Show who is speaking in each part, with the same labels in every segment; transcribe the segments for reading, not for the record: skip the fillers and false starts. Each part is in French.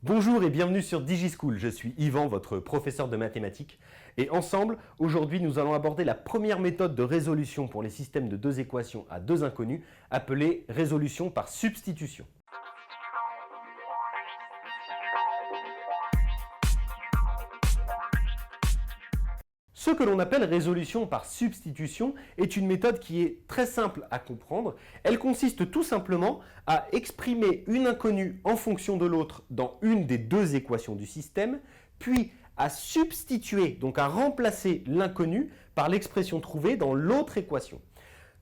Speaker 1: Bonjour et bienvenue sur DigiSchool, je suis Yvan, votre professeur de mathématiques. Et ensemble, aujourd'hui, nous allons aborder la première méthode de résolution pour les systèmes de deux équations à deux inconnus, appelée résolution par substitution. Ce que l'on appelle résolution par substitution est une méthode qui est très simple à comprendre. Elle consiste tout simplement à exprimer une inconnue en fonction de l'autre dans une des deux équations du système, puis à substituer, donc à remplacer l'inconnu par l'expression trouvée dans l'autre équation.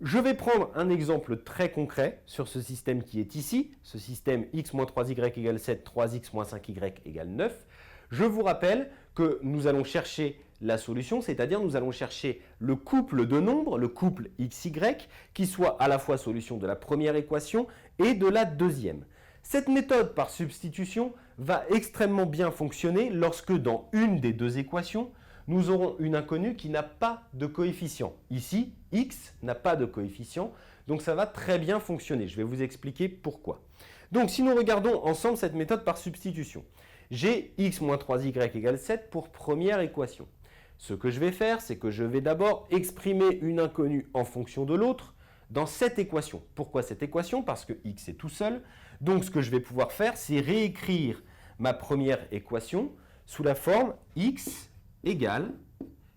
Speaker 1: Je vais prendre un exemple très concret sur ce système qui est ici, ce système x moins 3y égale 7, 3x moins 5y égale 9. Je vous rappelle que nous allons chercher la solution, c'est-à-dire nous allons chercher le couple de nombres, le couple xy, qui soit à la fois solution de la première équation et de la deuxième. Cette méthode par substitution va extrêmement bien fonctionner lorsque dans une des deux équations, nous aurons une inconnue qui n'a pas de coefficient. Ici, x n'a pas de coefficient, donc ça va très bien fonctionner. Je vais vous expliquer pourquoi. Donc si nous regardons ensemble cette méthode par substitution, j'ai x moins 3y égale 7 pour première équation. Ce que je vais faire, c'est que je vais d'abord exprimer une inconnue en fonction de l'autre dans cette équation. Pourquoi cette équation? Parce que x est tout seul. Donc ce que je vais pouvoir faire, c'est réécrire ma première équation sous la forme x égale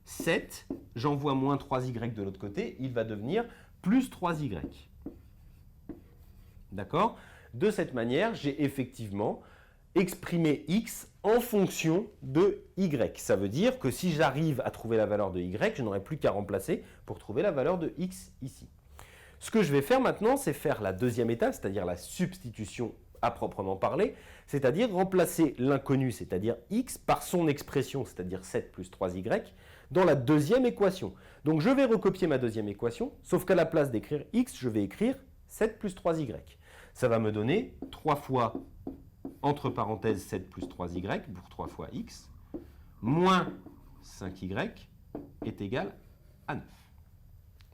Speaker 1: 7, j'envoie moins 3y de l'autre côté, il va devenir plus 3y. D'accord? De cette manière, j'ai effectivement exprimer x en fonction de y. Ça veut dire que si j'arrive à trouver la valeur de y, je n'aurai plus qu'à remplacer pour trouver la valeur de x ici. Ce que je vais faire maintenant, c'est faire la deuxième étape, c'est-à-dire la substitution à proprement parler, c'est-à-dire remplacer l'inconnu, c'est-à-dire x, par son expression, c'est-à-dire 7 plus 3y, dans la deuxième équation. Donc je vais recopier ma deuxième équation, sauf qu'à la place d'écrire x, je vais écrire 7 plus 3y. Ça va me donner 3 fois entre parenthèses 7 plus 3y pour 3 fois x, moins 5y est égal à 9.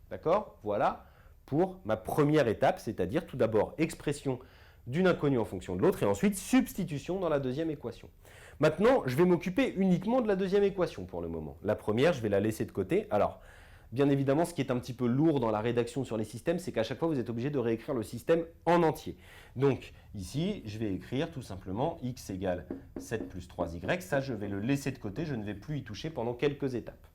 Speaker 1: D'accord? Voilà pour ma première étape, c'est-à-dire tout d'abord expression d'une inconnue en fonction de l'autre et ensuite substitution dans la deuxième équation. Maintenant, je vais m'occuper uniquement de la deuxième équation pour le moment. La première, je vais la laisser de côté. Alors, bien évidemment, ce qui est un petit peu lourd dans la rédaction sur les systèmes, c'est qu'à chaque fois, vous êtes obligé de réécrire le système en entier. Donc, ici, je vais écrire tout simplement x égale 7 plus 3y. Ça, je vais le laisser de côté, je ne vais plus y toucher pendant quelques étapes.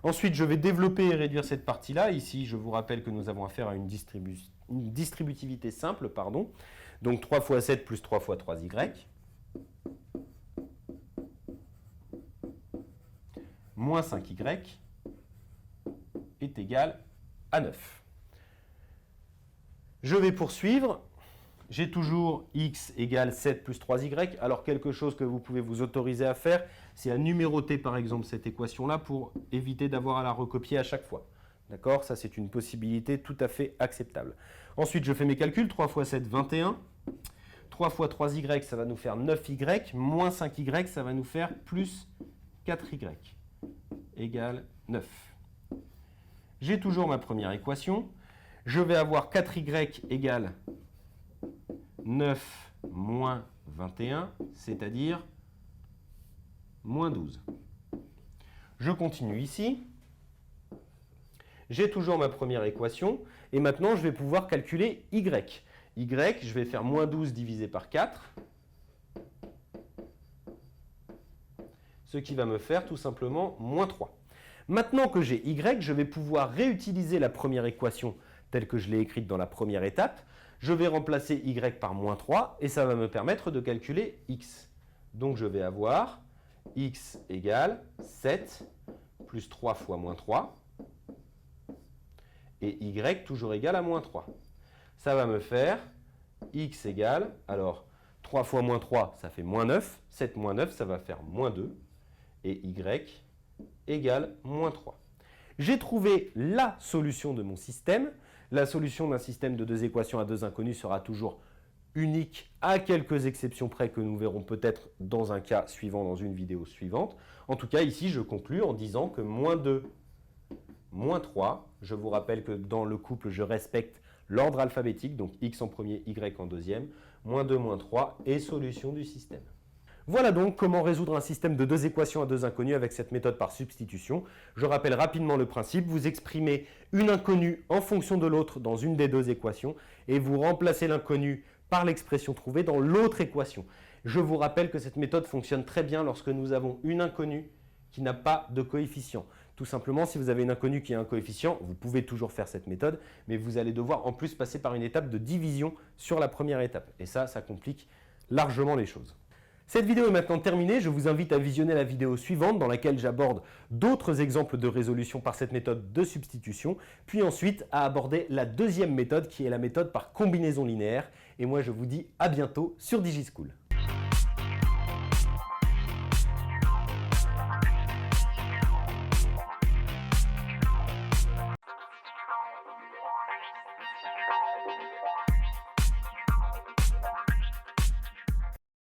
Speaker 1: Ensuite, je vais développer et réduire cette partie-là. Ici, je vous rappelle que nous avons affaire à une distributivité simple. Donc, 3 fois 7 plus 3 fois 3y. Moins 5y est égal à 9. Je vais poursuivre. J'ai toujours x égale 7 plus 3y. Alors, quelque chose que vous pouvez vous autoriser à faire, c'est à numéroter par exemple cette équation-là pour éviter d'avoir à la recopier à chaque fois. D'accord? Ça, c'est une possibilité tout à fait acceptable. Ensuite, je fais mes calculs. 3 fois 7, 21. 3 fois 3y, ça va nous faire 9y. Moins 5y, ça va nous faire plus 4y égale 9. J'ai toujours ma première équation. Je vais avoir 4y égale 9 moins 21, c'est-à-dire moins 12. Je continue ici. J'ai toujours ma première équation. Et maintenant, je vais pouvoir calculer y. Y, je vais faire moins 12 divisé par 4. Ce qui va me faire tout simplement moins 3. Maintenant que j'ai y, je vais pouvoir réutiliser la première équation telle que je l'ai écrite dans la première étape. Je vais remplacer y par moins 3 et ça va me permettre de calculer x. Donc je vais avoir x égale 7 plus 3 fois moins 3 et y toujours égal à moins 3. Ça va me faire x égale, alors 3 fois moins 3, ça fait moins 9. 7 moins 9, ça va faire moins 2. Et y égale moins 3. J'ai trouvé la solution de mon système. La solution d'un système de deux équations à deux inconnues sera toujours unique à quelques exceptions près que nous verrons peut-être dans un cas suivant, dans une vidéo suivante. En tout cas, ici, je conclus en disant que moins 2, moins 3, je vous rappelle que dans le couple, je respecte l'ordre alphabétique, donc x en premier, y en deuxième, moins 2, moins 3 est solution du système. Voilà donc comment résoudre un système de deux équations à deux inconnues avec cette méthode par substitution. Je rappelle rapidement le principe, vous exprimez une inconnue en fonction de l'autre dans une des deux équations et vous remplacez l'inconnu par l'expression trouvée dans l'autre équation. Je vous rappelle que cette méthode fonctionne très bien lorsque nous avons une inconnue qui n'a pas de coefficient. Tout simplement, si vous avez une inconnue qui a un coefficient, vous pouvez toujours faire cette méthode, mais vous allez devoir en plus passer par une étape de division sur la première étape. Et ça complique largement les choses. Cette vidéo est maintenant terminée, je vous invite à visionner la vidéo suivante dans laquelle j'aborde d'autres exemples de résolution par cette méthode de substitution, puis ensuite à aborder la deuxième méthode qui est la méthode par combinaison linéaire. Et moi je vous dis à bientôt sur DigiSchool.